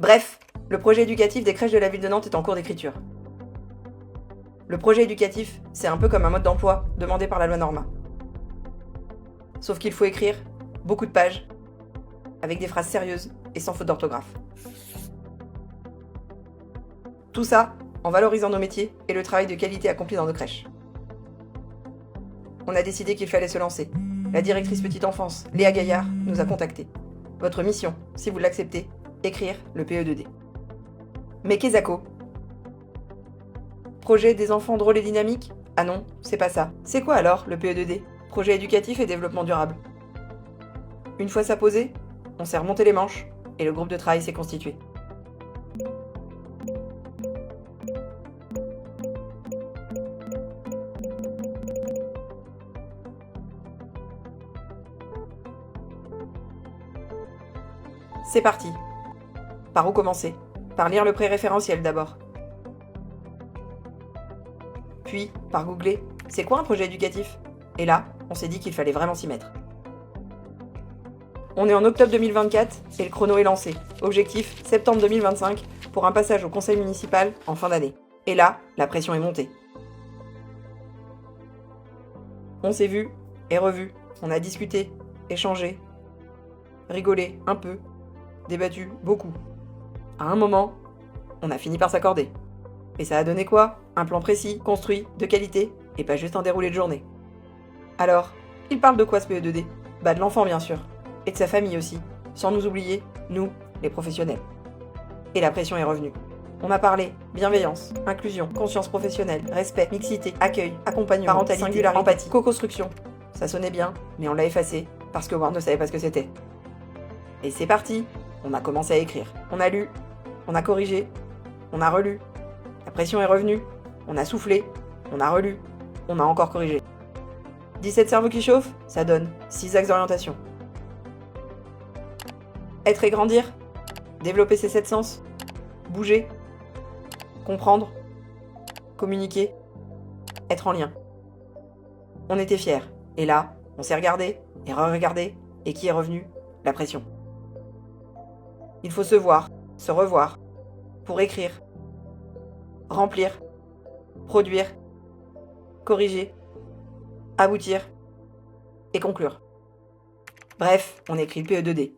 Bref, le projet éducatif des crèches de la ville de Nantes est en cours d'écriture. Le projet éducatif, c'est un peu comme un mode d'emploi demandé par la loi Norma. Sauf qu'il faut écrire beaucoup de pages, avec des phrases sérieuses et sans faute d'orthographe. Tout ça en valorisant nos métiers et le travail de qualité accompli dans nos crèches. On a décidé qu'il fallait se lancer. La directrice petite enfance, Léa Gaillard, nous a contactés. Votre mission, si vous l'acceptez, écrire le PE2D. Mais qu'est-ce que Projet des enfants drôles et dynamiques? Ah non, c'est pas ça. C'est quoi alors le PE2D? Projet éducatif et développement durable. Une fois ça posé, on s'est remonté les manches et le groupe de travail s'est constitué. C'est parti. Par où commencer? Par lire le pré-référentiel d'abord. Puis, par googler, c'est quoi un projet éducatif? Et là, on s'est dit qu'il fallait vraiment s'y mettre. On est en octobre 2024 et le chrono est lancé. Objectif, septembre 2025, pour un passage au conseil municipal en fin d'année. Et là, la pression est montée. On s'est vu et revu, on a discuté, échangé, rigolé un peu, débattu beaucoup. À un moment, on a fini par s'accorder. Et ça a donné quoi? Un plan précis, construit, de qualité, et pas juste un déroulé de journée. Alors, il parle de quoi ce PE2D? Bah de l'enfant bien sûr, et de sa famille aussi, sans nous oublier, nous, les professionnels. Et la pression est revenue. On a parlé bienveillance, inclusion, conscience professionnelle, respect, mixité, accueil, accompagnement, parentalité, singularité, empathie, co-construction. Ça sonnait bien, mais on l'a effacé, parce que Word ne savait pas ce que c'était. Et c'est parti, on a commencé à écrire. On a lu, on a corrigé, on a relu. La pression est revenue, on a soufflé, on a relu, on a encore corrigé. 17 cerveaux qui chauffent, ça donne 6 axes d'orientation. Être et grandir, développer ses 7 sens, bouger, comprendre, communiquer, être en lien. On était fiers, et là, on s'est regardé et re-regardé, et qui est revenu? La pression. Il faut se voir, se revoir, pour écrire, remplir, produire, corriger, aboutir et conclure. Bref, on écrit le PE2D.